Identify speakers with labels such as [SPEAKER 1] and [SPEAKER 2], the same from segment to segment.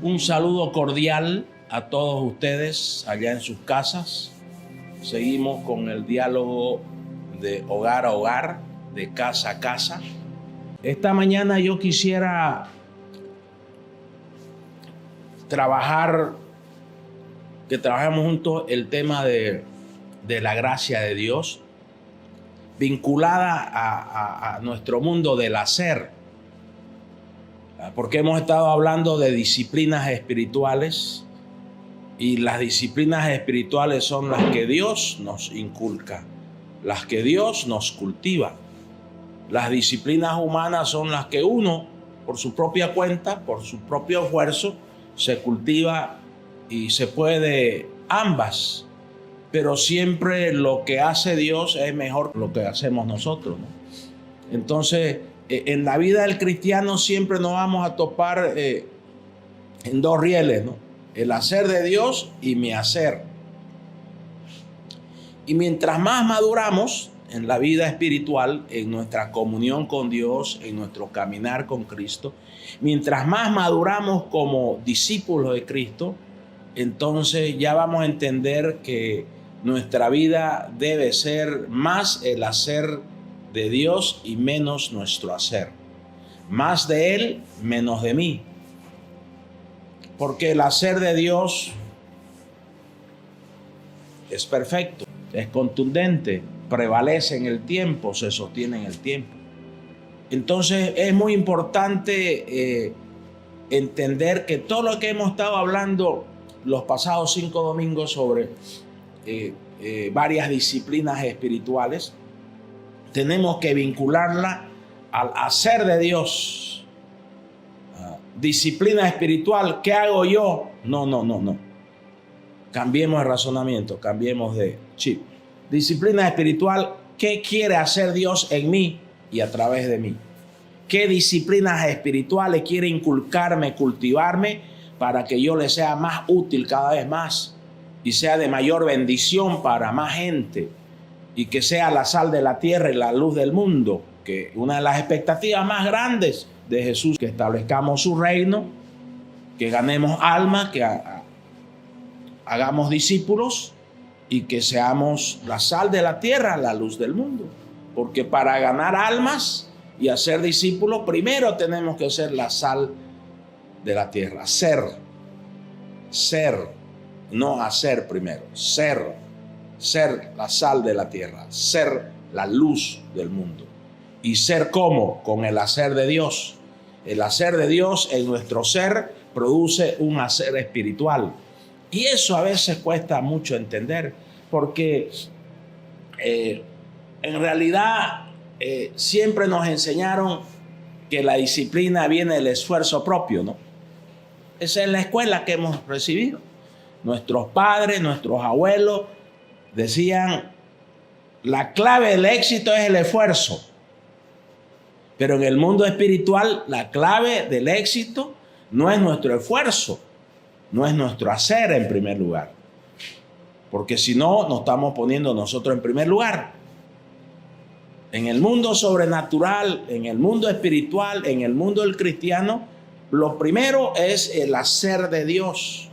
[SPEAKER 1] Un saludo cordial a todos ustedes allá en sus casas. Seguimos con el diálogo de hogar a hogar, de casa a casa. Esta mañana yo quisiera que trabajemos juntos el tema de la gracia de Dios, vinculada a nuestro mundo del hacer. Porque hemos estado hablando de disciplinas espirituales y las disciplinas espirituales son las que Dios nos inculca, las que Dios nos cultiva. Las disciplinas humanas son las que uno, por su propia cuenta, por su propio esfuerzo, se cultiva y se puede ambas. Pero siempre lo que hace Dios es mejor que lo que hacemos nosotros, ¿no? Entonces, en la vida del cristiano siempre nos vamos a topar en dos rieles, ¿no? El hacer de Dios y mi hacer. Y mientras más maduramos en la vida espiritual, en nuestra comunión con Dios, en nuestro caminar con Cristo, mientras más maduramos como discípulos de Cristo, entonces ya vamos a entender que nuestra vida debe ser más el hacer de Dios y menos nuestro hacer. Más de Él, menos de mí. Porque el hacer de Dios es perfecto, es contundente, prevalece en el tiempo, se sostiene en el tiempo. Entonces es muy importante entender que todo lo que hemos estado hablando los pasados 5 domingos sobre varias disciplinas espirituales, tenemos que vincularla al hacer de Dios. Disciplina espiritual, ¿qué hago yo? No. Cambiemos el razonamiento, cambiemos de chip. Disciplina espiritual, ¿qué quiere hacer Dios en mí y a través de mí? ¿Qué disciplinas espirituales quiere inculcarme, cultivarme para que yo le sea más útil cada vez más y sea de mayor bendición para más gente? Y que sea la sal de la tierra y la luz del mundo, que una de las expectativas más grandes de Jesús, que establezcamos su reino, que ganemos almas, que hagamos discípulos y que seamos la sal de la tierra, la luz del mundo. Porque para ganar almas y hacer discípulos, primero tenemos que ser la sal de la tierra. Ser, no hacer primero, ser la sal de la tierra, ser la luz del mundo. ¿Y ser cómo? Con el hacer de Dios. El hacer de Dios en nuestro ser produce un hacer espiritual. Y eso a veces cuesta mucho entender, porque en realidad siempre nos enseñaron que la disciplina viene del esfuerzo propio, ¿no? Esa es la escuela que hemos recibido. Nuestros padres, nuestros abuelos decían, la clave del éxito es el esfuerzo. Pero en el mundo espiritual, la clave del éxito no es nuestro esfuerzo, no es nuestro hacer en primer lugar. Porque si no, nos estamos poniendo nosotros en primer lugar. En el mundo sobrenatural, en el mundo espiritual, en el mundo del cristiano, lo primero es el hacer de Dios.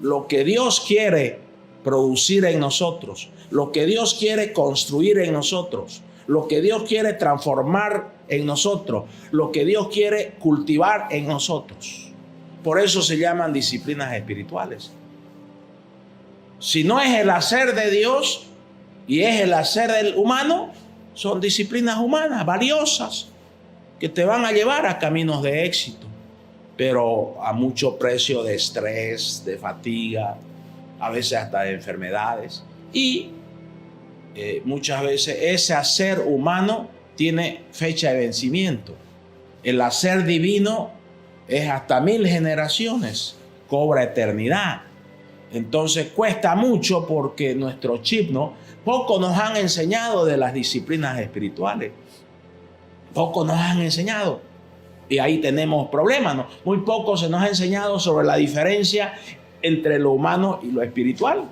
[SPEAKER 1] Lo que Dios quiere producir en nosotros, lo que Dios quiere construir en nosotros, lo que Dios quiere transformar en nosotros, lo que Dios quiere cultivar en nosotros. Por eso se llaman disciplinas espirituales. Si no es el hacer de Dios y es el hacer del humano, son disciplinas humanas valiosas que te van a llevar a caminos de éxito, pero a mucho precio de estrés, de fatiga, a veces hasta de enfermedades. Y muchas veces ese hacer humano tiene fecha de vencimiento. El hacer divino es hasta 1000 generaciones, cobra eternidad. Entonces cuesta mucho porque nuestro chip, ¿no? Poco nos han enseñado de las disciplinas espirituales. Poco nos han enseñado. Y ahí tenemos problemas, ¿no? Muy poco se nos ha enseñado sobre la diferencia entre lo humano y lo espiritual.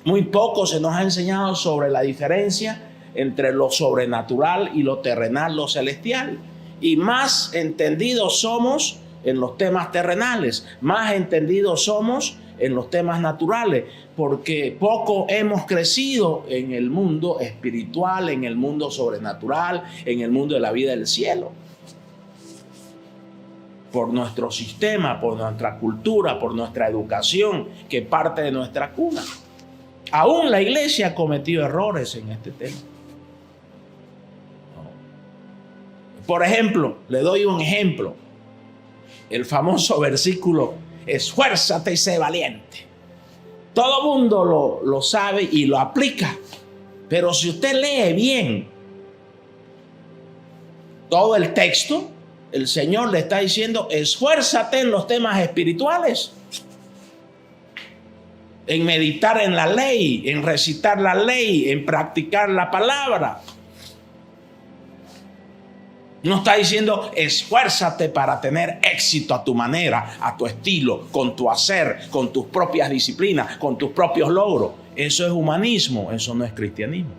[SPEAKER 1] Muy poco se nos ha enseñado sobre la diferencia entre lo sobrenatural y lo terrenal, lo celestial. Y más entendidos somos en los temas terrenales, más entendidos somos en los temas naturales, porque poco hemos crecido en el mundo espiritual, en el mundo sobrenatural, en el mundo de la vida del cielo. Por nuestro sistema, por nuestra cultura, por nuestra educación, que parte de nuestra cuna. Aún la iglesia ha cometido errores en este tema. Por ejemplo, le doy un ejemplo. El famoso versículo, esfuérzate y sé valiente. Todo mundo lo sabe y lo aplica. Pero si usted lee bien todo el texto, el Señor le está diciendo, esfuérzate en los temas espirituales. En meditar en la ley, en recitar la ley, en practicar la palabra. No está diciendo esfuérzate para tener éxito a tu manera, a tu estilo, con tu hacer, con tus propias disciplinas, con tus propios logros. Eso es humanismo, eso no es cristianismo.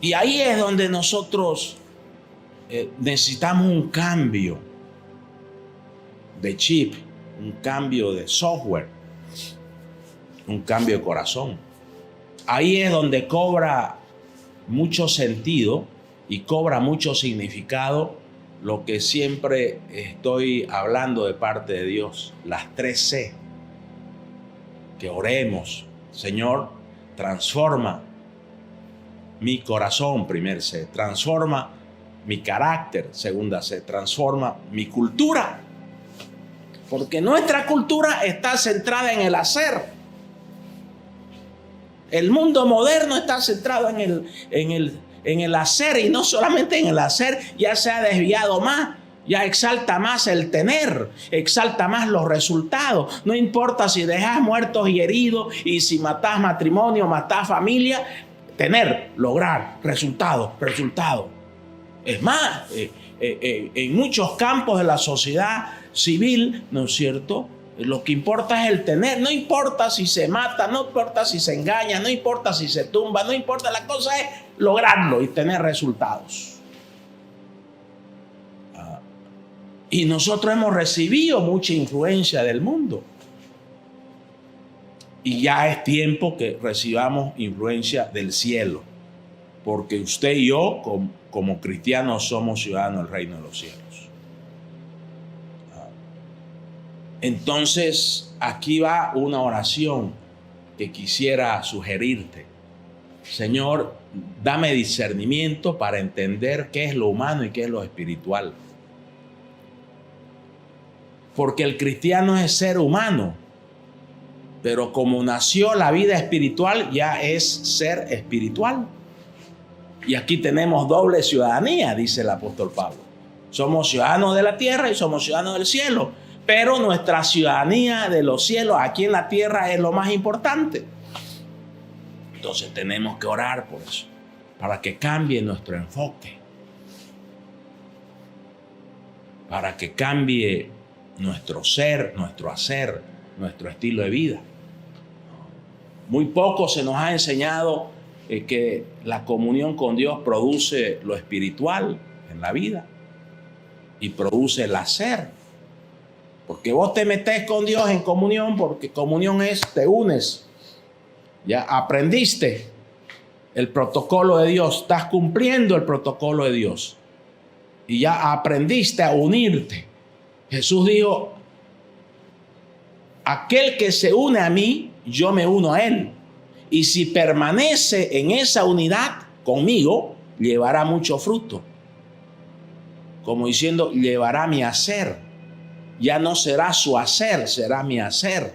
[SPEAKER 1] Y ahí es donde nosotros necesitamos un cambio de chip, un cambio de software, un cambio de corazón. Ahí es donde cobra mucho sentido y cobra mucho significado lo que siempre estoy hablando de parte de Dios, las 3 C. Que oremos, Señor, transforma mi corazón, primer C, transforma mi carácter, segunda C, transforma mi cultura. Porque nuestra cultura está centrada en el hacer. El mundo moderno está centrado en el hacer, y no solamente en el hacer, ya se ha desviado más, ya exalta más el tener, exalta más los resultados. No importa si dejas muertos y heridos, y si matás matrimonio, matás familia, tener, lograr, resultado. Es más, en muchos campos de la sociedad civil, ¿no es cierto?, lo que importa es el tener. No importa si se mata, no importa si se engaña, no importa si se tumba, no importa. La cosa es lograrlo y tener resultados. Y nosotros hemos recibido mucha influencia del mundo. Y ya es tiempo que recibamos influencia del cielo. Porque usted y yo, como cristianos, somos ciudadanos del reino de los cielos. Entonces, aquí va una oración que quisiera sugerirte. Señor, dame discernimiento para entender qué es lo humano y qué es lo espiritual. Porque el cristiano es ser humano, pero como nació la vida espiritual, ya es ser espiritual. Y aquí tenemos doble ciudadanía, dice el apóstol Pablo. Somos ciudadanos de la tierra y somos ciudadanos del cielo. Pero nuestra ciudadanía de los cielos aquí en la tierra es lo más importante. Entonces tenemos que orar por eso, para que cambie nuestro enfoque, para que cambie nuestro ser, nuestro hacer, nuestro estilo de vida. Muy poco se nos ha enseñado que la comunión con Dios produce lo espiritual en la vida y produce el hacer. Porque vos te metés con Dios en comunión, porque comunión es, te unes. Ya aprendiste el protocolo de Dios, estás cumpliendo el protocolo de Dios. Y ya aprendiste a unirte. Jesús dijo, aquel que se une a mí, yo me uno a él. Y si permanece en esa unidad conmigo, llevará mucho fruto. Como diciendo, llevará mi hacer. Ya no será su hacer, será mi hacer.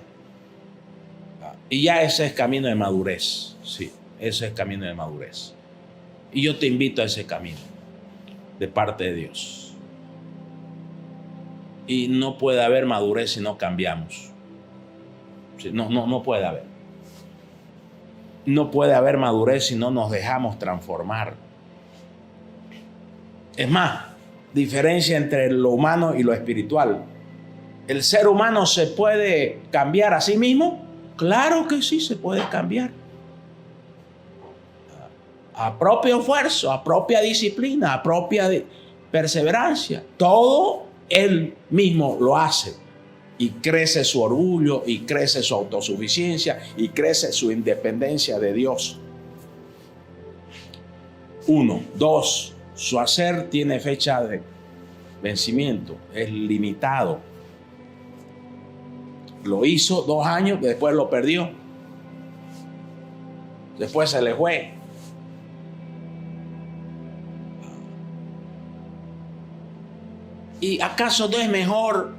[SPEAKER 1] Y ya ese es camino de madurez. Sí, ese es camino de madurez. Y yo te invito a ese camino de parte de Dios. Y no puede haber madurez si no cambiamos. Sí, no puede haber. No puede haber madurez si no nos dejamos transformar. Es más, diferencia entre lo humano y lo espiritual. ¿El ser humano se puede cambiar a sí mismo? Claro que sí, se puede cambiar. A propio esfuerzo, a propia disciplina, a propia perseverancia. Todo él mismo lo hace. Y crece su orgullo, y crece su autosuficiencia, y crece su independencia de Dios. 1. 2. Su hacer tiene fecha de vencimiento, es limitado. Lo hizo 2 años, después lo perdió. Después se le fue. ¿Y acaso no es mejor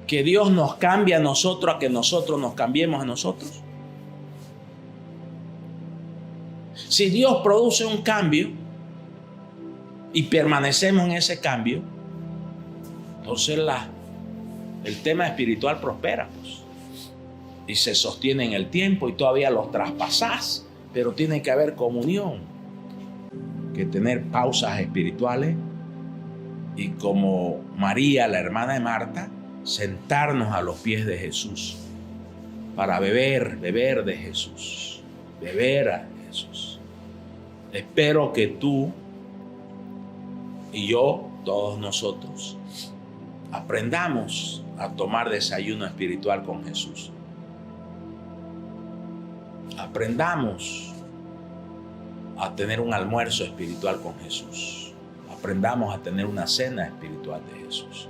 [SPEAKER 1] que Dios nos cambie a nosotros a que nosotros nos cambiemos a nosotros? Si Dios produce un cambio y permanecemos en ese cambio, entonces el tema espiritual prospera, pues, y se sostiene en el tiempo y todavía los traspasás, pero tiene que haber comunión, que tener pausas espirituales y, como María, la hermana de Marta, sentarnos a los pies de Jesús para beber de Jesús, beber a Jesús. Espero que tú y yo, todos nosotros, aprendamos a tomar desayuno espiritual con Jesús. Aprendamos a tener un almuerzo espiritual con Jesús. Aprendamos a tener una cena espiritual de Jesús.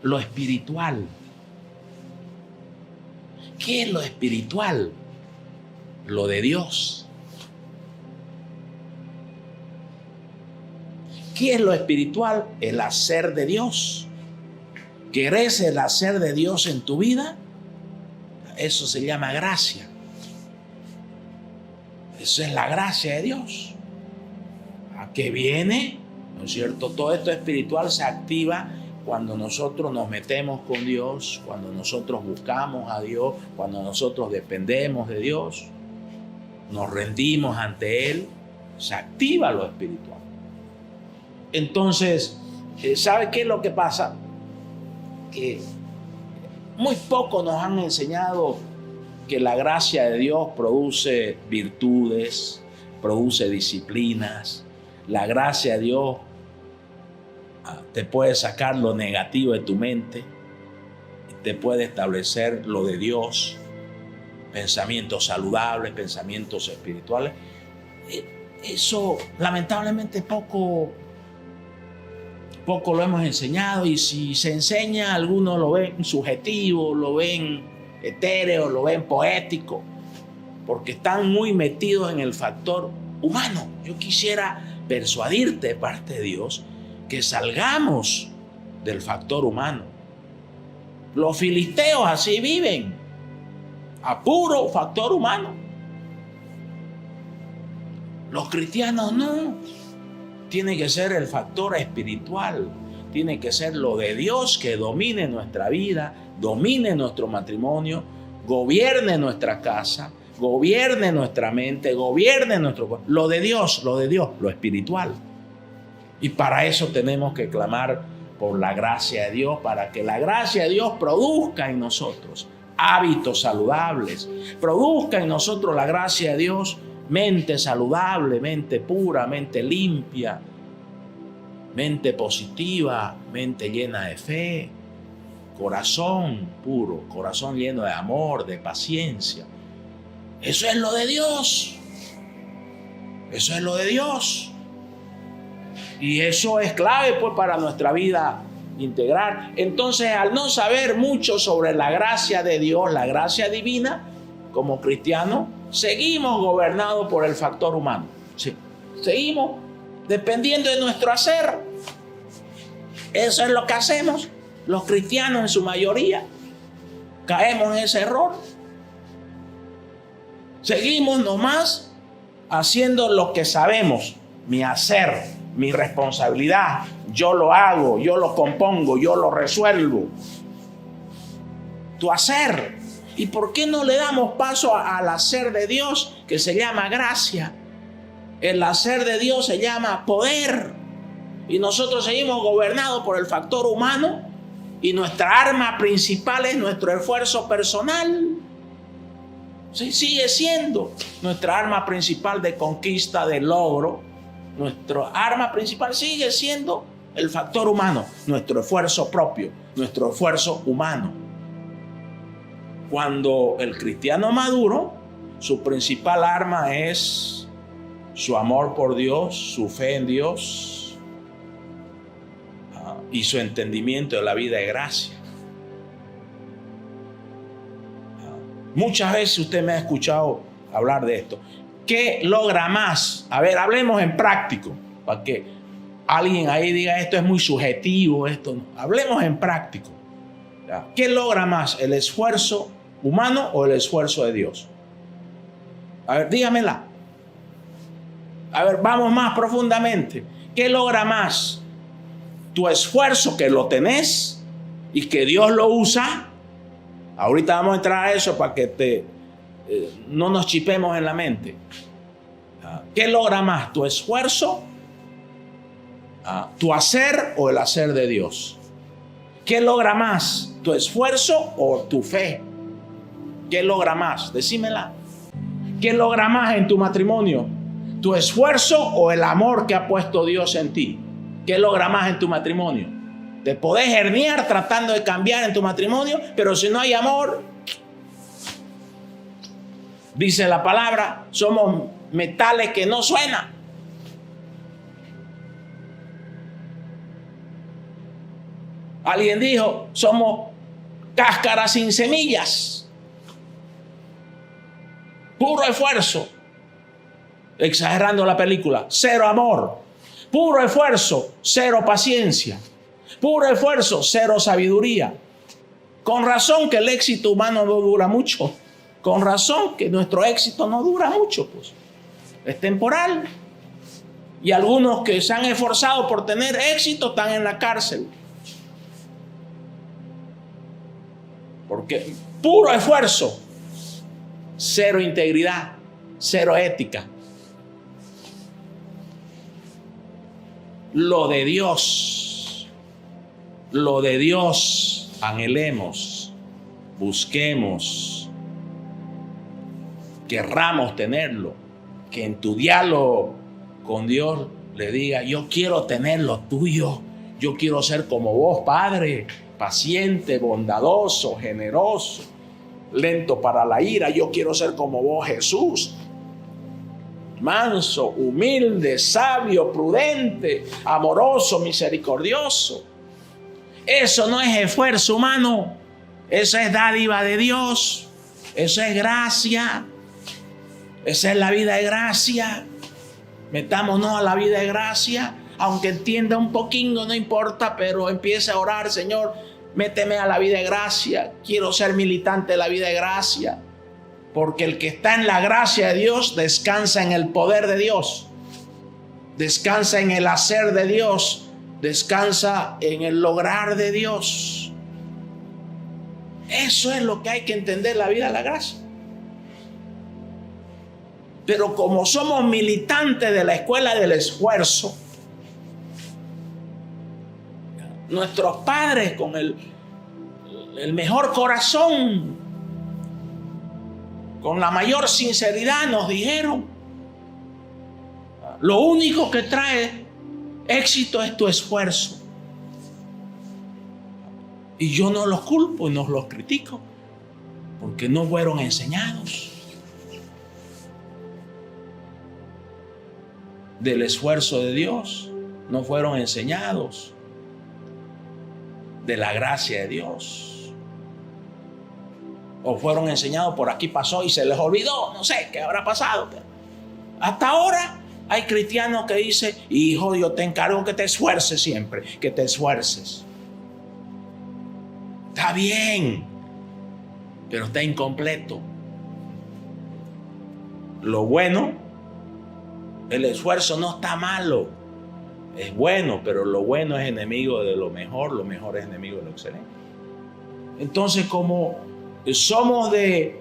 [SPEAKER 1] Lo espiritual. ¿Qué es lo espiritual? Lo de Dios. ¿Qué es lo espiritual? El hacer de Dios. ¿Querés el hacer de Dios en tu vida? Eso se llama gracia. Eso es la gracia de Dios. ¿A qué viene? ¿No es cierto? Todo esto espiritual se activa cuando nosotros nos metemos con Dios, cuando nosotros buscamos a Dios, cuando nosotros dependemos de Dios, nos rendimos ante Él, se activa lo espiritual. Entonces, ¿sabe qué es lo que pasa? Que muy poco nos han enseñado que la gracia de Dios produce virtudes, produce disciplinas. La gracia de Dios te puede sacar lo negativo de tu mente y te puede establecer lo de Dios, pensamientos saludables, pensamientos espirituales. Eso lamentablemente poco lo hemos enseñado, y si se enseña, algunos lo ven subjetivo, lo ven etéreo, lo ven poético, porque están muy metidos en el factor humano. Yo quisiera persuadirte de parte de Dios que salgamos del factor humano. Los filisteos así viven, a puro factor humano. Los cristianos no. Tiene que ser el factor espiritual, tiene que ser lo de Dios que domine nuestra vida, domine nuestro matrimonio, gobierne nuestra casa, gobierne nuestra mente, gobierne nuestro cuerpo. Lo de Dios, lo espiritual. Y para eso tenemos que clamar por la gracia de Dios, para que la gracia de Dios produzca en nosotros hábitos saludables, produzca en nosotros la gracia de Dios mente saludable, mente pura, mente limpia, mente positiva, mente llena de fe, corazón puro, corazón lleno de amor, de paciencia. Eso es lo de Dios. Eso es lo de Dios. Y eso es clave, pues, para nuestra vida integral. Entonces, al no saber mucho sobre la gracia de Dios, la gracia divina, como cristianos, seguimos gobernados por el factor humano. Sí. Seguimos dependiendo de nuestro hacer. Eso es lo que hacemos. Los cristianos, en su mayoría, caemos en ese error. Seguimos nomás haciendo lo que sabemos, mi hacer, mi responsabilidad. Yo lo hago, yo lo compongo, yo lo resuelvo. Tu hacer. ¿Y por qué no le damos paso al hacer de Dios, que se llama gracia? El hacer de Dios se llama poder. Y nosotros seguimos gobernados por el factor humano, y nuestra arma principal es nuestro esfuerzo personal. Sí, sigue siendo nuestra arma principal de conquista, de logro. Nuestra arma principal sigue siendo el factor humano, nuestro esfuerzo propio, nuestro esfuerzo humano. Cuando el cristiano maduro, su principal arma es su amor por Dios, su fe en Dios y su entendimiento de la vida de gracia. Muchas veces usted me ha escuchado hablar de esto. ¿Qué logra más? A ver, hablemos en práctico, para que alguien ahí diga esto es muy subjetivo, esto no. Hablemos en práctico. ¿Qué logra más, el esfuerzo humano o el esfuerzo de Dios? A ver, dígamela. A ver, vamos más profundamente. ¿Qué logra más? Tu esfuerzo, que lo tenés y que Dios lo usa. Ahorita vamos a entrar a eso para que no nos chipemos en la mente. ¿Qué logra más? ¿Tu esfuerzo, tu hacer o el hacer de Dios? ¿Qué logra más? ¿Tu esfuerzo o tu fe? ¿Qué logra más? Decímela. ¿Qué logra más en tu matrimonio? ¿Tu esfuerzo o el amor que ha puesto Dios en ti? ¿Qué logra más en tu matrimonio? Te podés herniar tratando de cambiar en tu matrimonio, pero si no hay amor, dice la palabra, somos metales que no suenan. Alguien dijo, somos cáscaras sin semillas. Puro esfuerzo. Exagerando la película. Cero amor. Puro esfuerzo. Cero paciencia. Puro esfuerzo. Cero sabiduría. Con razón que el éxito humano no dura mucho. Con razón que nuestro éxito no dura mucho. Pues. Es temporal. Y algunos que se han esforzado por tener éxito están en la cárcel. Porque puro esfuerzo. Cero integridad. Cero ética. Lo de Dios, anhelemos, busquemos, querramos tenerlo, que en tu diálogo con Dios le diga, yo quiero tener lo tuyo, yo quiero ser como vos, Padre, paciente, bondadoso, generoso, lento para la ira, yo quiero ser como vos, Jesús. Manso, humilde, sabio, prudente, amoroso, misericordioso. Eso no es esfuerzo humano, eso es dádiva de Dios, eso es gracia, esa es la vida de gracia. Metámonos a la vida de gracia, aunque entienda un poquito, no importa, pero empiece a orar, Señor, méteme a la vida de gracia, quiero ser militante de la vida de gracia. Porque el que está en la gracia de Dios descansa en el poder de Dios, descansa en el hacer de Dios, descansa en el lograr de Dios. Eso es lo que hay que entender la vida de la gracia. Pero como somos militantes de la escuela del esfuerzo, nuestros padres con el mejor corazón, con la mayor sinceridad nos dijeron, lo único que trae éxito es tu esfuerzo. Y yo no los culpo y no los critico, porque no fueron enseñados del esfuerzo de Dios, no fueron enseñados de la gracia de Dios. O fueron enseñados por aquí pasó y se les olvidó, no sé qué habrá pasado. Pero hasta ahora hay cristianos que dicen, hijo, yo te encargo que te esfuerces siempre, que te esfuerces. Está bien, pero está incompleto. Lo bueno, el esfuerzo no está malo, es bueno, pero lo bueno es enemigo de lo mejor es enemigo de lo excelente. Entonces, como somos del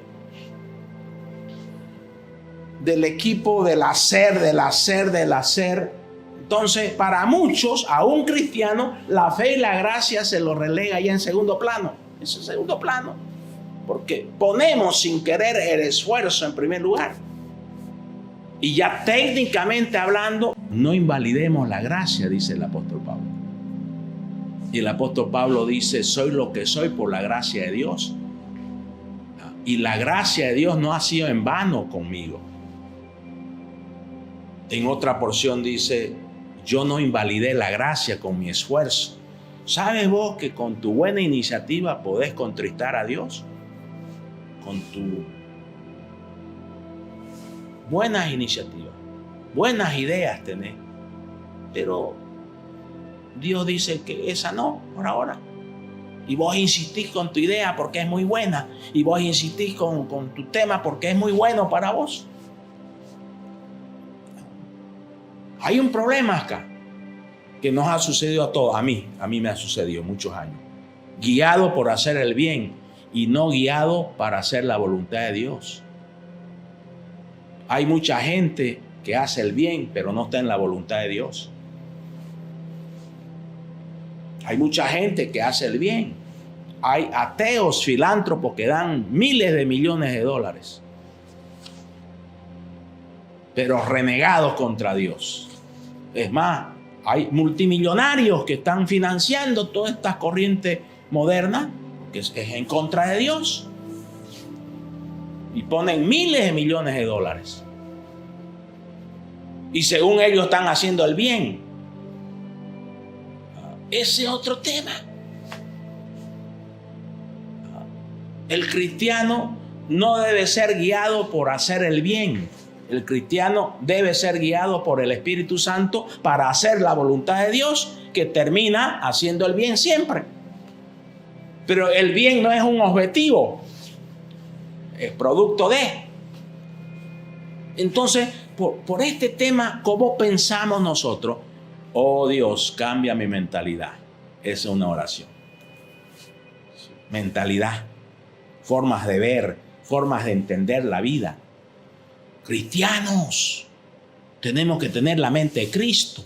[SPEAKER 1] equipo del hacer. Entonces, para muchos, aún cristianos, la fe y la gracia se lo relega ya en segundo plano. Es en segundo plano. Porque ponemos sin querer el esfuerzo en primer lugar. Y ya técnicamente hablando, no invalidemos la gracia, dice el apóstol Pablo. Y el apóstol Pablo dice, soy lo que soy por la gracia de Dios. Y la gracia de Dios no ha sido en vano conmigo. En otra porción dice, yo no invalidé la gracia con mi esfuerzo. ¿Sabes vos que con tu buena iniciativa podés contristar a Dios? Con tu buenas iniciativas, buenas ideas tenés, pero Dios dice que esa no, por ahora. Y vos insistís con tu idea porque es muy buena, y vos insistís con tu tema porque es muy bueno para vos. Hay un problema acá que nos ha sucedido a todos. A mí me ha sucedido muchos años. Guiado por hacer el bien y no guiado para hacer la voluntad de Dios. Hay mucha gente que hace el bien, pero no está en la voluntad de Dios. Hay mucha gente que hace el bien. Hay ateos filántropos que dan miles de millones de dólares, pero renegados contra Dios. Es más, hay multimillonarios que están financiando todas estas corrientes modernas, que es en contra de Dios, y ponen miles de millones de dólares. Y según ellos están haciendo el bien. Ese es otro tema. El cristiano no debe ser guiado por hacer el bien. El cristiano debe ser guiado por el Espíritu Santo para hacer la voluntad de Dios, que termina haciendo el bien siempre. Pero el bien no es un objetivo, es producto de. Entonces, por este tema, ¿cómo pensamos nosotros? Oh Dios, cambia mi mentalidad. Esa es una oración. Mentalidad, formas de ver, formas de entender la vida. Cristianos, tenemos que tener la mente de Cristo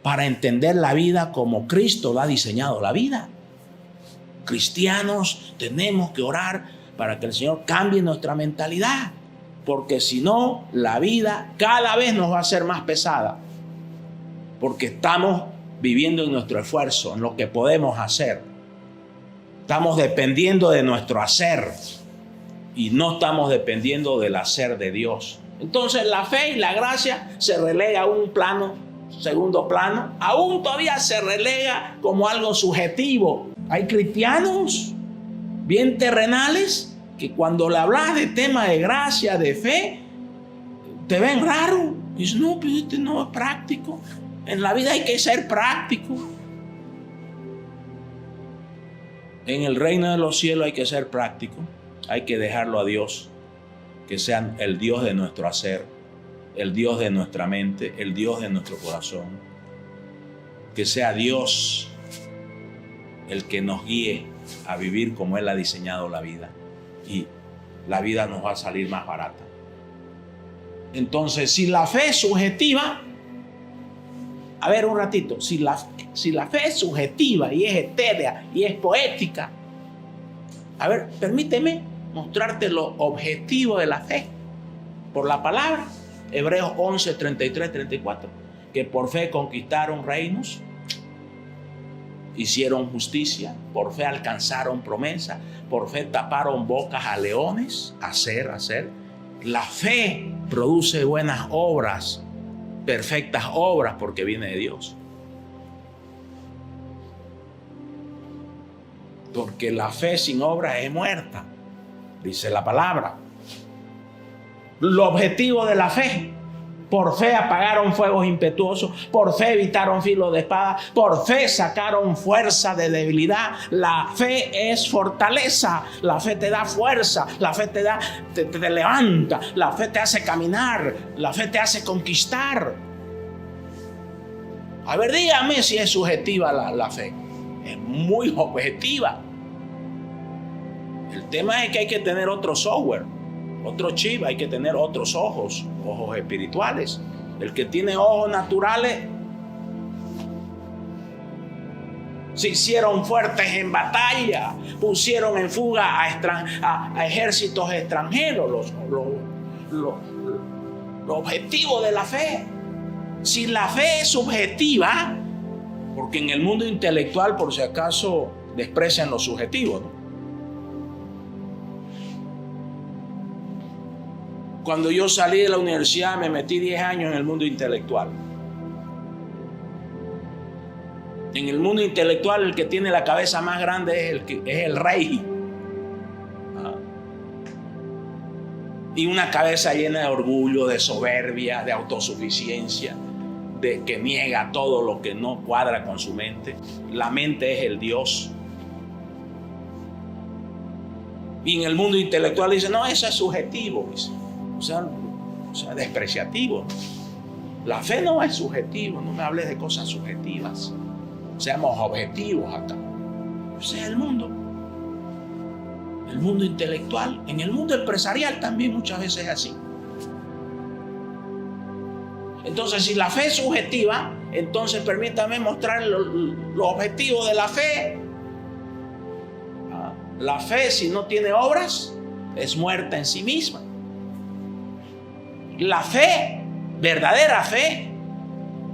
[SPEAKER 1] para entender la vida como Cristo ha diseñado la vida. Cristianos, tenemos que orar para que el Señor cambie nuestra mentalidad, porque si no, la vida cada vez nos va a ser más pesada, porque estamos viviendo en nuestro esfuerzo, en lo que podemos hacer. Estamos dependiendo de nuestro hacer y no estamos dependiendo del hacer de Dios. Entonces la fe y la gracia se relega a un plano, segundo plano, aún todavía se relega como algo subjetivo. Hay cristianos bien terrenales que cuando le hablas de tema de gracia, de fe, te ven raro. Dicen, no, pero este no es práctico. En la vida hay que ser práctico. En el reino de los cielos hay que ser práctico. Hay que dejarlo a Dios, que sea el Dios de nuestro hacer, el Dios de nuestra mente, el Dios de nuestro corazón. Que sea Dios el que nos guíe a vivir como Él ha diseñado la vida. Y la vida nos va a salir más barata. Entonces, si la fe es subjetiva, a ver un ratito, si la fe es subjetiva y es etérea y es poética, a ver, permíteme mostrarte lo objetivo de la fe por la palabra. Hebreos 11, 33, 34, que por fe conquistaron reinos, hicieron justicia, por fe alcanzaron promesa, por fe taparon bocas a leones. Hacer. La fe produce buenas obras, perfectas obras, porque viene de Dios. Porque la fe sin obras es muerta, dice la palabra. Lo objetivo de la fe: por fe apagaron fuegos impetuosos, por fe evitaron filo de espada, por fe sacaron fuerza de debilidad. La fe es fortaleza, la fe te da fuerza, la fe te levanta, la fe te hace caminar, la fe te hace conquistar. A ver, dígame si es subjetiva la fe. Es muy objetiva. El tema es que hay que tener otro software, otro chip, hay que tener otros ojos espirituales. El que tiene ojos naturales se hicieron fuertes en batalla, pusieron en fuga a ejércitos extranjeros. Lo objetivo de la fe. Si la fe es subjetiva, Porque en el mundo intelectual, por si acaso, desprecian lo subjetivo, ¿no? Cuando yo salí de la universidad me metí 10 años en el mundo intelectual. En el mundo intelectual el que tiene la cabeza más grande es el rey. Y una cabeza llena de orgullo, de soberbia, de autosuficiencia, de que niega todo lo que no cuadra con su mente. La mente es el Dios. Y en el mundo intelectual dice, no, eso es subjetivo, dice. O sea, despreciativo. La fe no es subjetivo, no me hables de cosas subjetivas. Seamos objetivos acá. Ese es el mundo intelectual. En el mundo empresarial también muchas veces es así. Entonces, si la fe es subjetiva, entonces permítame mostrar lo objetivo de la fe. La fe, si no tiene obras, es muerta en sí misma. La fe, verdadera fe,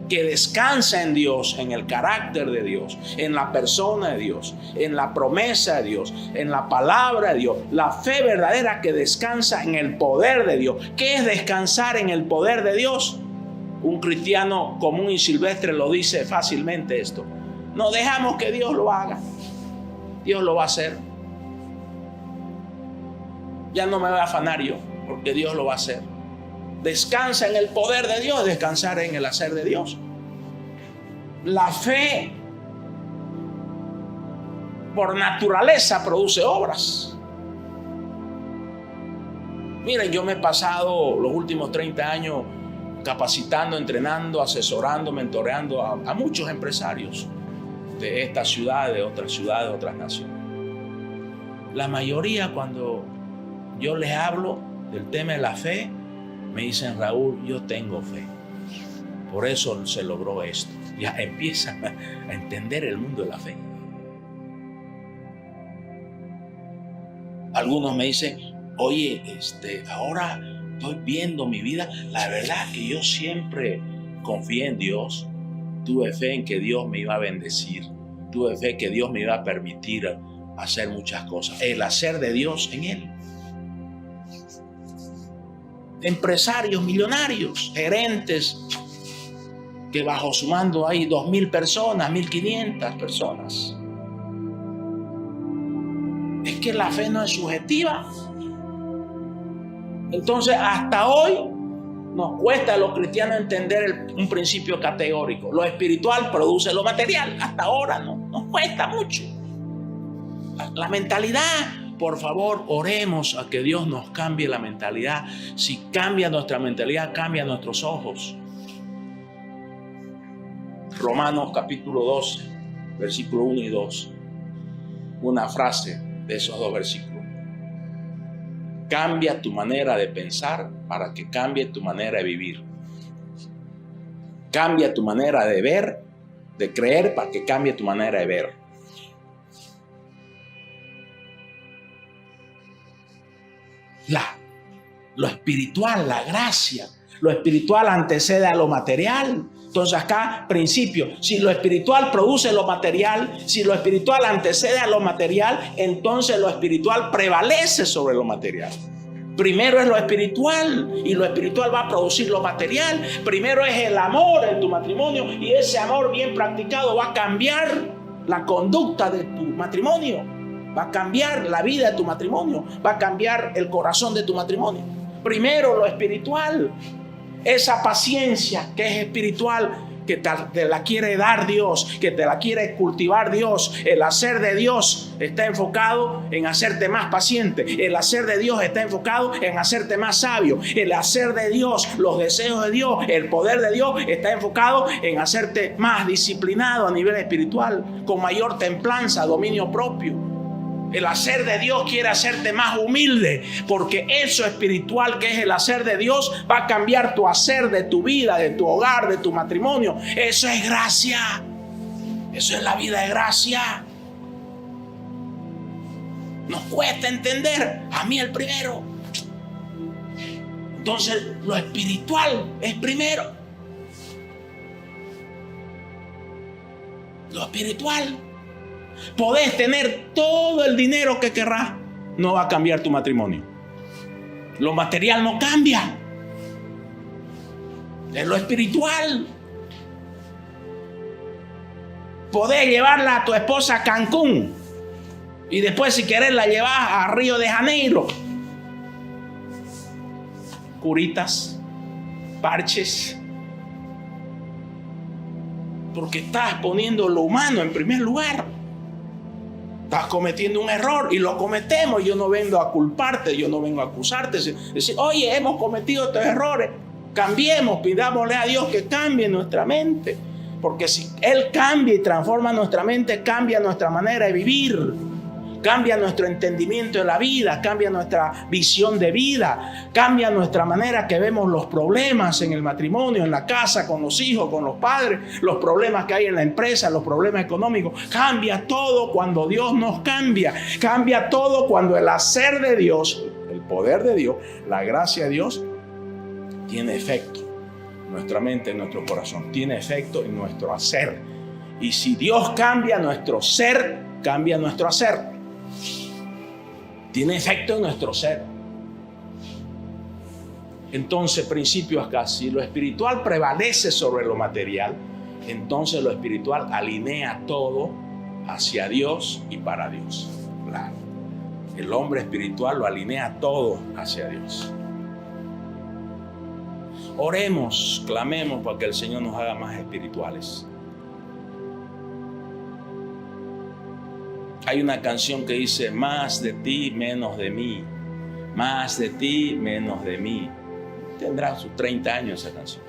[SPEAKER 1] que descansa en Dios, en el carácter de Dios, en la persona de Dios, en la promesa de Dios, en la palabra de Dios. La fe verdadera que descansa en el poder de Dios. ¿Qué es descansar en el poder de Dios? Un cristiano común y silvestre lo dice fácilmente esto. No dejamos que Dios lo haga. Dios lo va a hacer. Ya no me voy a afanar yo, porque Dios lo va a hacer. Descansa en el poder de Dios, descansar en el hacer de Dios. La fe, por naturaleza, produce obras. Miren, yo me he pasado los últimos 30 años capacitando, entrenando, asesorando, mentoreando a muchos empresarios de esta ciudad, de otras ciudades, de otras naciones. La mayoría, cuando yo les hablo del tema de la fe, me dicen, Raúl, yo tengo fe. Por eso se logró esto. Ya empiezan a entender el mundo de la fe. Algunos me dicen, oye, ahora estoy viendo mi vida. La verdad que yo siempre confié en Dios. Tuve fe en que Dios me iba a bendecir. Tuve fe que Dios me iba a permitir hacer muchas cosas. El hacer de Dios en Él. Empresarios millonarios, gerentes, que bajo su mando hay 2,000 personas, 1,500 personas. Es que la fe no es subjetiva. Entonces, hasta hoy nos cuesta a los cristianos entender un principio categórico. Lo espiritual produce lo material. Hasta ahora nos cuesta mucho. La mentalidad. Por favor, oremos a que Dios nos cambie la mentalidad. Si cambia nuestra mentalidad, cambia nuestros ojos. Romanos capítulo 12, versículo 1 y 2. Una frase de esos dos versículos. Cambia tu manera de pensar para que cambie tu manera de vivir. Cambia tu manera de ver, de creer, para que cambie tu manera de ver. Lo espiritual, la gracia, lo espiritual antecede a lo material. Entonces acá, principio, si lo espiritual produce lo material, si lo espiritual antecede a lo material, entonces lo espiritual prevalece sobre lo material. Primero es lo espiritual y lo espiritual va a producir lo material. Primero es el amor en tu matrimonio y ese amor bien practicado va a cambiar la conducta de tu matrimonio. Va a cambiar la vida de tu matrimonio. Va a cambiar el corazón de tu matrimonio. Primero lo espiritual. Esa paciencia que es espiritual, que te la quiere dar Dios, que te la quiere cultivar Dios. El hacer de Dios está enfocado en hacerte más paciente. El hacer de Dios está enfocado en hacerte más sabio. El hacer de Dios, los deseos de Dios, el poder de Dios está enfocado en hacerte más disciplinado a nivel espiritual, con mayor templanza, dominio propio. El hacer de Dios quiere hacerte más humilde, porque eso espiritual que es el hacer de Dios va a cambiar tu hacer de tu vida, de tu hogar, de tu matrimonio. Eso es gracia. Eso es la vida de gracia. Nos cuesta entender. A mí el primero. Entonces lo espiritual es primero. Lo espiritual. Podés tener todo el dinero que querrás, no va a cambiar tu matrimonio. Lo material no cambia. Es lo espiritual. Podés llevarla a tu esposa a Cancún y después, si querés, la llevas a Río de Janeiro. Curitas, parches, porque estás poniendo lo humano en primer lugar. Estás cometiendo un error y lo cometemos. Yo no vengo a culparte, yo no vengo a acusarte. Decir, oye, hemos cometido estos errores. Cambiemos, pidámosle a Dios que cambie nuestra mente. Porque si Él cambia y transforma nuestra mente, cambia nuestra manera de vivir. Cambia nuestro entendimiento de la vida, cambia nuestra visión de vida, cambia nuestra manera que vemos los problemas en el matrimonio, en la casa, con los hijos, con los padres, los problemas que hay en la empresa, los problemas económicos. Cambia todo cuando Dios nos cambia. Cambia todo cuando el hacer de Dios, el poder de Dios, la gracia de Dios, tiene efecto en nuestra mente, en nuestro corazón. Tiene efecto en nuestro hacer. Y si Dios cambia nuestro ser, cambia nuestro hacer. Tiene efecto en nuestro ser. Entonces, principio acá, si lo espiritual prevalece sobre lo material, entonces lo espiritual alinea todo hacia Dios y para Dios. Claro. El hombre espiritual lo alinea todo hacia Dios. Oremos, clamemos para que el Señor nos haga más espirituales. Hay una canción que dice, más de ti, menos de mí. Más de ti, menos de mí. Tendrá sus 30 años esa canción.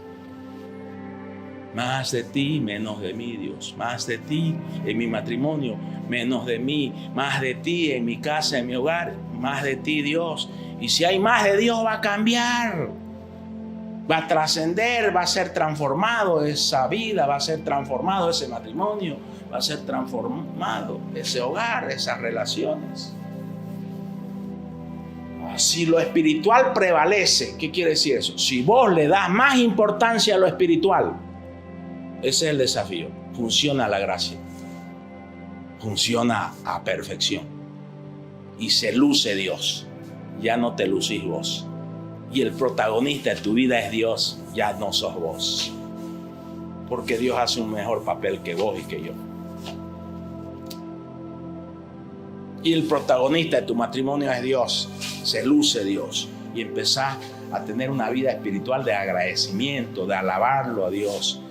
[SPEAKER 1] Más de ti, menos de mí, Dios. Más de ti en mi matrimonio, menos de mí. Más de ti en mi casa, en mi hogar. Más de ti, Dios. Y si hay más de Dios, va a cambiar. Va a trascender, va a ser transformado esa vida, va a ser transformado ese matrimonio, va a ser transformado ese hogar, esas relaciones. Si lo espiritual prevalece, ¿qué quiere decir eso? Si vos le das más importancia a lo espiritual, ese es el desafío. Funciona la gracia. Funciona a perfección. Y se luce Dios. Ya no te lucís vos. Y el protagonista de tu vida es Dios, ya no sos vos. Porque Dios hace un mejor papel que vos y que yo. Y el protagonista de tu matrimonio es Dios, se luce Dios. Y empezás a tener una vida espiritual de agradecimiento, de alabarlo a Dios.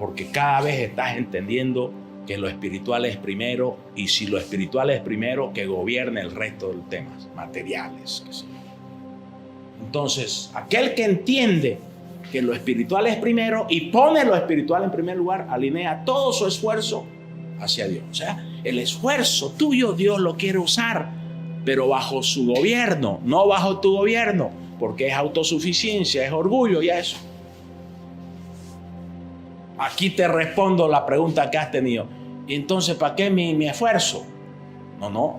[SPEAKER 1] Porque cada vez estás entendiendo que lo espiritual es primero. Y si lo espiritual es primero, que gobierne el resto de los temas materiales, que sí. Entonces, aquel que entiende que lo espiritual es primero y pone lo espiritual en primer lugar, alinea todo su esfuerzo hacia Dios. O sea, el esfuerzo tuyo Dios lo quiere usar, pero bajo su gobierno, no bajo tu gobierno, porque es autosuficiencia, es orgullo y eso. Aquí te respondo la pregunta que has tenido. ¿Y entonces para qué mi esfuerzo? No,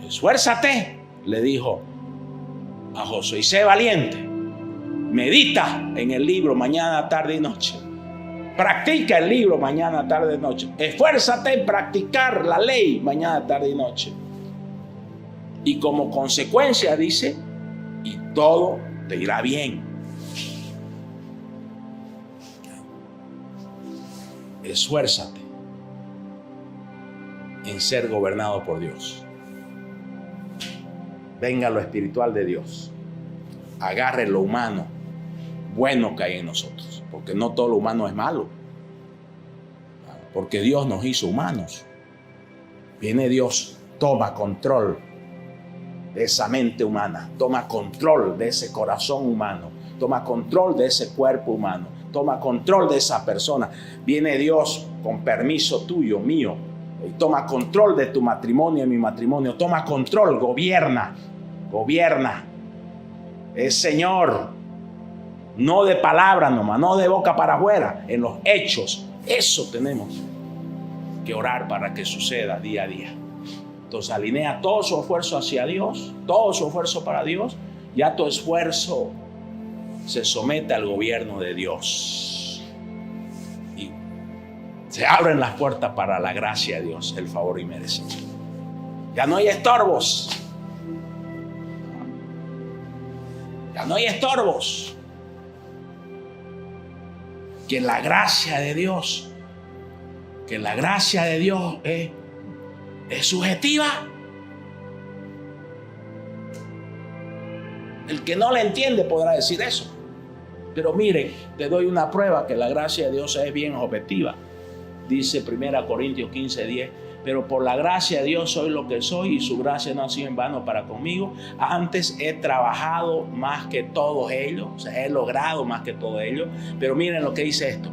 [SPEAKER 1] esfuérzate, le dijo a Josué, y sé valiente. Medita en el libro mañana, tarde y noche. Practica el libro mañana, tarde y noche. Esfuérzate en practicar la ley mañana, tarde y noche. Y como consecuencia dice, y todo te irá bien. Esfuérzate en ser gobernado por Dios. Venga lo espiritual de Dios. Agarre lo humano bueno que hay en nosotros. Porque no todo lo humano es malo. Porque Dios nos hizo humanos. Viene Dios, toma control de esa mente humana. Toma control de ese corazón humano. Toma control de ese cuerpo humano. Toma control de esa persona. Viene Dios con permiso tuyo, mío. Y toma control de tu matrimonio y mi matrimonio. Toma control, gobierna. Es Señor. No de palabra nomás, no de boca para afuera, en los hechos. Eso tenemos que orar para que suceda día a día. Entonces alinea todo su esfuerzo hacia Dios, todo su esfuerzo para Dios. Ya tu esfuerzo se somete al gobierno de Dios. Y Se abren las puertas para la gracia de Dios, el favor inmerecido. Ya no hay estorbos. Ya no hay estorbos. Que la gracia de Dios, es subjetiva. El que no la entiende podrá decir eso. Pero miren, te doy una prueba que la gracia de Dios es bien objetiva. Dice 1 Corintios 15:10, pero por la gracia de Dios soy lo que soy y su gracia no ha sido en vano para conmigo. Antes he trabajado más que todos ellos, o sea, he logrado más que todos ellos. Pero miren lo que dice esto.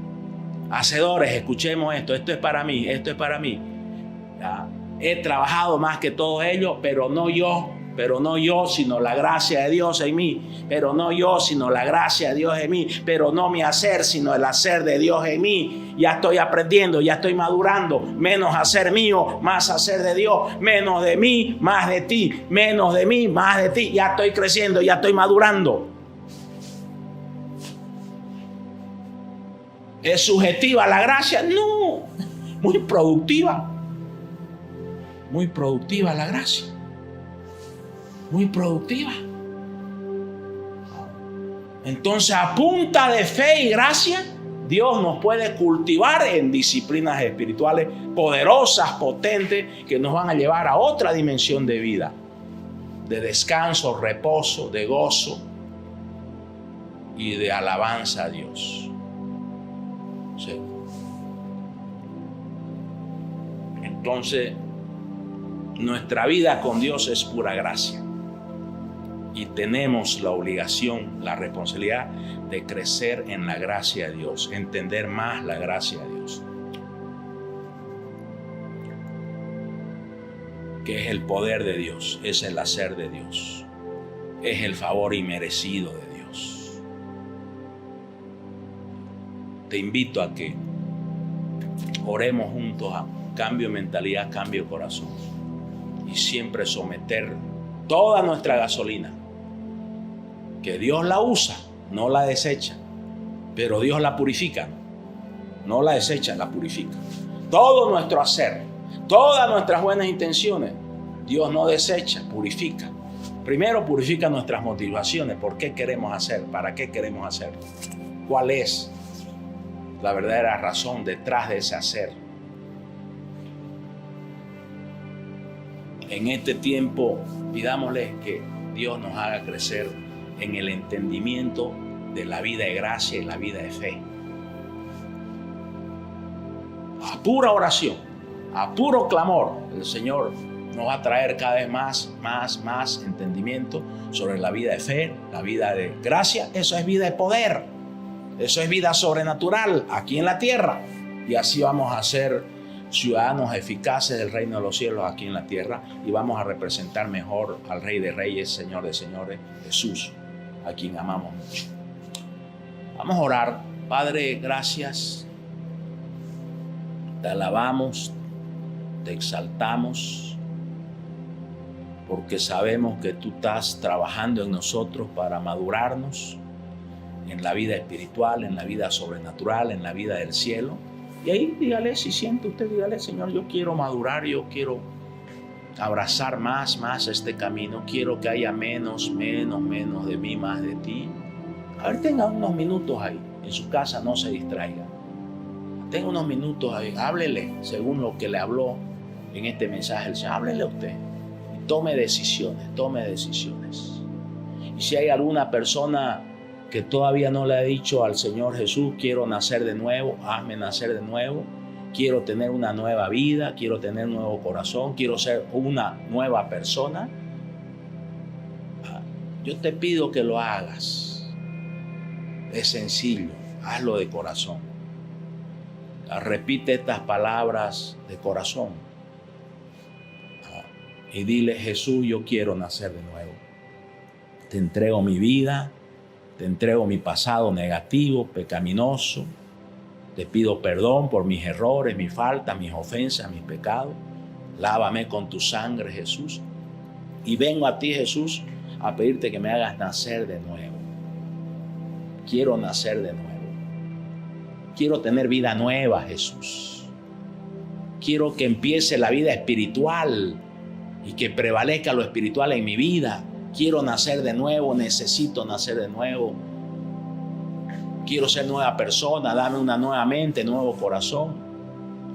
[SPEAKER 1] Hacedores, escuchemos esto, esto es para mí, esto es para mí. ¿Ya? He trabajado más que todos ellos, pero no yo, sino la gracia de Dios en mí. Pero no yo, sino la gracia de Dios en mí. Pero no mi hacer, sino el hacer de Dios en mí. Ya estoy aprendiendo, ya estoy madurando. Menos hacer mío, más hacer de Dios. Menos de mí, más de ti. Menos de mí, más de ti. Ya estoy creciendo, ya estoy madurando. ¿Es subjetiva la gracia? No, muy productiva. Muy productiva la gracia. Muy productiva. Entonces, a punta de fe y gracia, Dios nos puede cultivar en disciplinas espirituales poderosas, potentes, que nos van a llevar a otra dimensión de vida, de descanso, reposo, de gozo y de alabanza a Dios. Sí. Entonces, nuestra vida con Dios es pura gracia. Y tenemos la obligación, la responsabilidad de crecer en la gracia de Dios, entender más la gracia de Dios, que es el poder de Dios, es el hacer de Dios, es el favor inmerecido de Dios. Te invito a que oremos juntos a cambio de mentalidad, cambio de corazón, y siempre someter toda nuestra gasolina, que Dios la usa, no la desecha, pero Dios la purifica, no la desecha, la purifica. Todo nuestro hacer, todas nuestras buenas intenciones, Dios no desecha, purifica. Primero purifica nuestras motivaciones, ¿por qué queremos hacer? ¿Para qué queremos hacer? ¿Cuál es la verdadera razón detrás de ese hacer? En este tiempo, pidámosle que Dios nos haga crecer en el entendimiento de la vida de gracia y la vida de fe. A pura oración, a puro clamor, el Señor nos va a traer cada vez más entendimiento sobre la vida de fe, la vida de gracia. Eso es vida de poder, eso es vida sobrenatural aquí en la tierra. Y así vamos a ser ciudadanos eficaces del reino de los cielos aquí en la tierra, y vamos a representar mejor al Rey de Reyes, Señor de Señores, Jesús, a quien amamos mucho. Vamos a orar. Padre, gracias. Te alabamos, te exaltamos, porque sabemos que tú estás trabajando en nosotros para madurarnos en la vida espiritual, en la vida sobrenatural, en la vida del cielo. Y ahí dígale, si siente usted, dígale: Señor, yo quiero madurar, yo quiero abrazar más este camino, quiero que haya menos de mí, más de ti. A ver, tenga unos minutos ahí, en su casa, no se distraiga. Tenga unos minutos ahí, háblele según lo que le habló en este mensaje el Señor, háblele a usted. Y tome decisiones. Y si hay alguna persona que todavía no le ha dicho al Señor Jesús: quiero nacer de nuevo, hazme nacer de nuevo, quiero tener una nueva vida, quiero tener un nuevo corazón, quiero ser una nueva persona, yo te pido que lo hagas. Es sencillo, hazlo de corazón. Repite estas palabras de corazón y dile: Jesús, yo quiero nacer de nuevo. Te entrego mi vida, te entrego mi pasado negativo, pecaminoso. Te pido perdón por mis errores, mis faltas, mis ofensas, mis pecados. Lávame con tu sangre, Jesús. Y vengo a ti, Jesús, a pedirte que me hagas nacer de nuevo. Quiero nacer de nuevo. Quiero tener vida nueva, Jesús. Quiero que empiece la vida espiritual y que prevalezca lo espiritual en mi vida. Quiero nacer de nuevo, necesito nacer de nuevo. Quiero ser nueva persona, dame una nueva mente, nuevo corazón.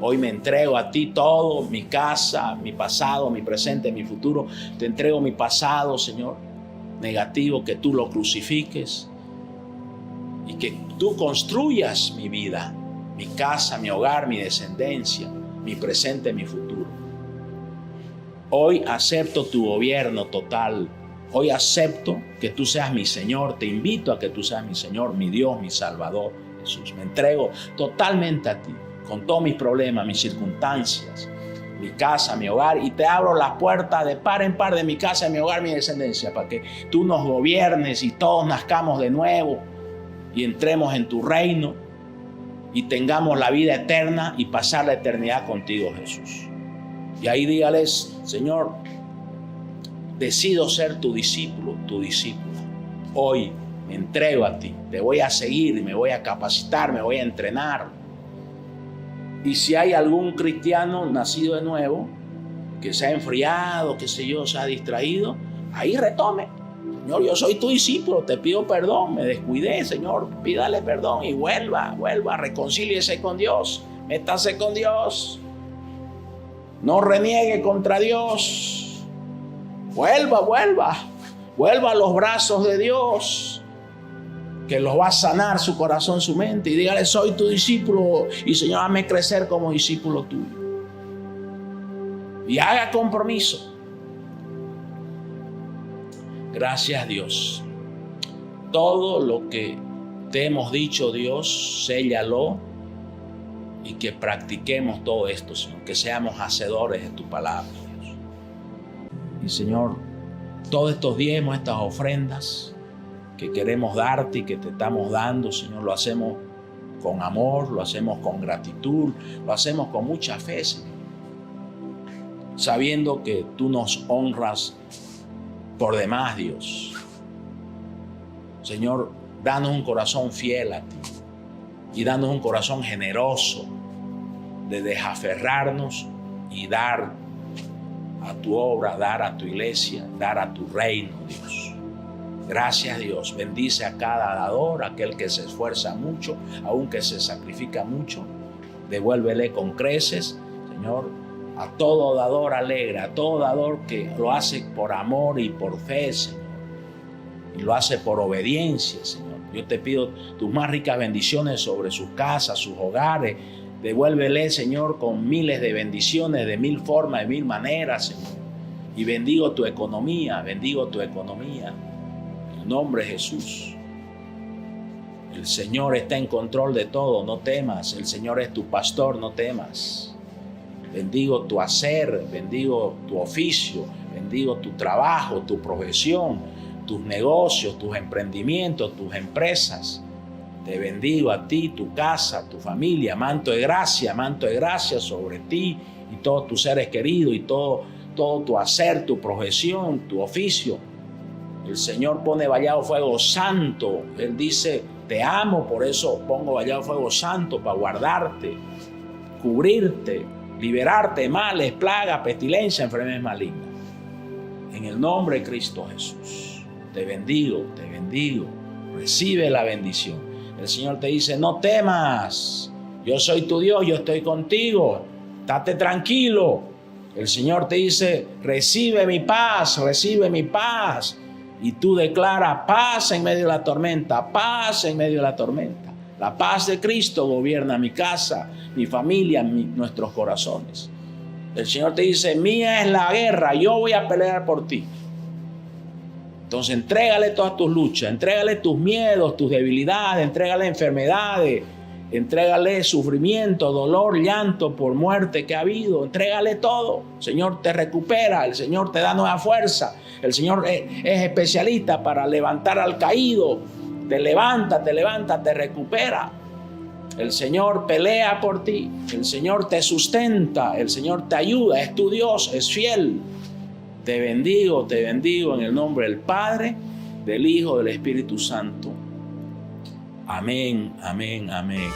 [SPEAKER 1] Hoy me entrego a ti todo, mi casa, mi pasado, mi presente, mi futuro. Te entrego mi pasado, Señor, negativo, que tú lo crucifiques y que tú construyas mi vida, mi casa, mi hogar, mi descendencia, mi presente, mi futuro. Hoy acepto tu gobierno total. Hoy acepto que tú seas mi Señor. Te invito a que tú seas mi Señor, mi Dios, mi Salvador. Jesús, me entrego totalmente a ti, con todos mis problemas, mis circunstancias, mi casa, mi hogar, y te abro las puertas de par en par de mi casa, mi hogar, mi descendencia, para que tú nos gobiernes y todos nazcamos de nuevo y entremos en tu reino y tengamos la vida eterna y pasar la eternidad contigo, Jesús. Y ahí dígales: Señor, decido ser tu discípulo, tu discípula. Hoy me entrego a ti, te voy a seguir, me voy a capacitar, me voy a entrenar. Y si hay algún cristiano nacido de nuevo que se ha enfriado, qué sé yo, se ha distraído, ahí retome. Señor, yo soy tu discípulo, te pido perdón, me descuidé, Señor, pídale perdón y vuelva, reconcíliese con Dios, métase con Dios, no reniegue contra Dios, vuelva a los brazos de Dios, que los va a sanar su corazón, su mente, y dígale: soy tu discípulo y Señor, hazme crecer como discípulo tuyo. Y haga compromiso. Gracias, Dios. Todo lo que te hemos dicho, Dios, séllalo y que practiquemos todo esto, Señor, que seamos hacedores de tu palabra, Dios. Y Señor, todos estos diezmos, estas ofrendas que queremos darte y que te estamos dando, Señor, lo hacemos con amor, lo hacemos con gratitud, lo hacemos con mucha fe, Señor, sabiendo que tú nos honras por demás, Dios. Señor, danos un corazón fiel a ti y danos un corazón generoso de desaferrarnos y dar a tu obra, dar a tu iglesia, dar a tu reino, Dios. Gracias, Dios. Bendice a cada dador, aquel que se esfuerza mucho, aunque se sacrifica mucho. Devuélvele con creces, Señor. A todo dador alegre, a todo dador que lo hace por amor y por fe, Señor. Y lo hace por obediencia, Señor. Yo te pido tus más ricas bendiciones sobre sus casas, sus hogares. Devuélvele, Señor, con miles de bendiciones, de mil formas, de mil maneras, Señor. Y bendigo tu economía, bendigo tu economía. En el nombre de Jesús. El Señor está en control de todo, no temas. El Señor es tu pastor, no temas. Bendigo tu hacer, bendigo tu oficio, bendigo tu trabajo, tu profesión, tus negocios, tus emprendimientos, tus empresas. Te bendigo a ti, tu casa, tu familia, manto de gracia sobre ti y todos tus seres queridos y todo tu hacer, tu profesión, tu oficio. El Señor pone vallado fuego santo. Él dice: te amo, por eso pongo vallado fuego santo para guardarte, cubrirte, liberarte de males, plagas, pestilencia, enfermedades malignas. En el nombre de Cristo Jesús, te bendigo. Recibe la bendición. El Señor te dice: no temas, yo soy tu Dios, yo estoy contigo, estate tranquilo. El Señor te dice: recibe mi paz. Y tú declaras paz en medio de la tormenta, paz en medio de la tormenta. La paz de Cristo gobierna mi casa, mi familia, nuestros corazones. El Señor te dice: mía es la guerra, yo voy a pelear por ti. Entonces entrégale todas tus luchas, entrégale tus miedos, tus debilidades, entrégale enfermedades, entrégale sufrimiento, dolor, llanto por muerte que ha habido, entrégale todo. El Señor te recupera, el Señor te da nueva fuerza, el Señor es especialista para levantar al caído, te levanta, te recupera. El Señor pelea por ti, el Señor te sustenta, el Señor te ayuda, es tu Dios, es fiel. Te bendigo en el nombre del Padre, del Hijo, del Espíritu Santo. Amén, amén, amén.